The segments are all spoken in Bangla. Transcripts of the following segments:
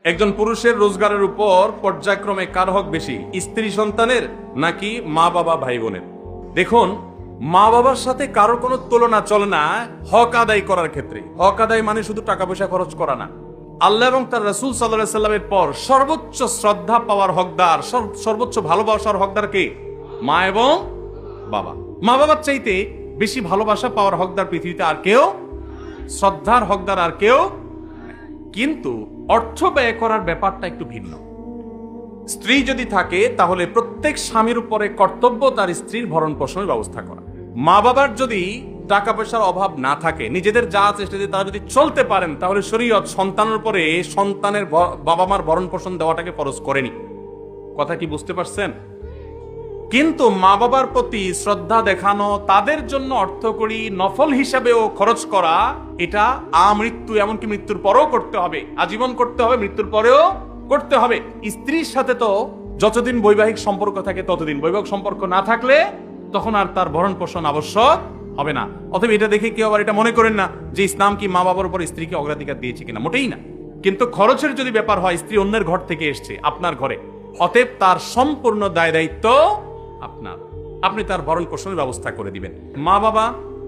একজন পুরুষের রোজগারের উপর পর্যায়ক্রমে কার হক বেশি, স্ত্রী সন্তানের নাকি মা বাবা ভাই বোনের? দেখুন, মা বাবার সাথে কারোর কোনো তুলনা চলে না হক আদায় করার ক্ষেত্রে। হক আদায় মানে শুধু টাকা পয়সা খরচ করা না। আল্লাহ এবং তার রাসূল সাল্লাল্লাহু আলাইহি সাল্লামের পর সর্বোচ্চ শ্রদ্ধা পাওয়ার হকদার, সর্বোচ্চ ভালোবাসার হকদার কে? মা এবং বাবা। মা বাবার চাইতে বেশি ভালোবাসা পাওয়ার হকদার পৃথিবীতে আর কেউ, শ্রদ্ধার হকদার আর কেউ। কিন্তু অর্থ ব্যয় করার ব্যাপারটা একটু ভিন্ন। স্ত্রী যদি থাকে তাহলে প্রত্যেক স্বামীর উপরে কর্তব্য তার স্ত্রীর ভরণ পোষণের ব্যবস্থা করা। মা বাবার যদি টাকা পয়সার অভাব না থাকে, নিজেদের যা আছে সেটা দিয়ে তারা যদি চলতে পারেন, তাহলে শরীয়ত সন্তানের উপরে সন্তানের বাবা মার ভরণ পোষণ দেওয়াটাকে ফরজ করেনি। কথা কি বুঝতে পারছেন? কিন্তু মা বাবার প্রতি শ্রদ্ধা দেখানো, তাদের জন্য অর্থকড়ি নফল হিসাবেও খরচ করা, এটা আমৃত্যু, এমনকি মৃত্যুর পরেও করতে হবে, আজীবন করতে হবে, মৃত্যুর পরেও করতে হবে। স্ত্রীর সাথে তো যতদিন বৈবাহিক সম্পর্ক থাকে ততদিন, বৈবাহিক সম্পর্ক না থাকলে তখন আর তার ভরণ পোষণ আবশ্যক হবে না। অতএব এটা দেখে কেউ আবার এটা মনে করেন না যে ইসলাম কি মা বাবার উপর স্ত্রীকে অগ্রাধিকার দিয়েছে কিনা, মোটেই না। কিন্তু খরচের যদি ব্যাপার হয়, স্ত্রী অন্যের ঘর থেকে এসছে আপনার ঘরে, অতএব তার সম্পূর্ণ দায় দায়িত্ব আপনার, আপনি তার ভরণ পোষণের ব্যবস্থা করে দিবেন। মা বাবা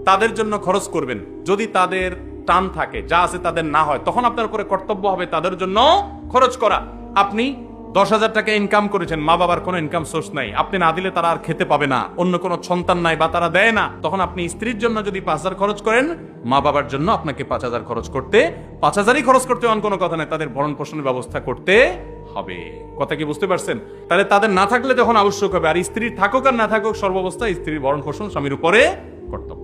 তাদের জন্য খরচ করবেন, যদি তাদের টান থাকে, যা আছে তাদের না হয়, তখন আপনার উপরে কর্তব্য হবে তাদের জন্য খরচ করা। আপনি 10,000 টাকা ইনকাম করেছেন, মা বাবার কোনো ইনকাম সোর্স নাই, আপনি না দিলে তারা আর খেতে পাবে না, অন্য কোনো সন্তান নাই বা তারা দেয় না, তখন আপনি স্ত্রীর জন্য যদি 5,000 খরচ করেন, মা বাবার জন্য আপনাকে 5,000 খরচ করতে, 5,000ই খরচ করতে এমন কোনো কথা নেই, তাদের ভরণ পোষণের ব্যবস্থা করতে হবে। কথা কি বুঝতে পারছেন? তাহলে তাদের না থাকলে তখন আবশ্যক হবে, আর স্ত্রীর থাকুক আর না থাকুক, সর্বাবস্থায় স্ত্রীর ভরণ পোষণ স্বামীর উপরে কর্তব্য।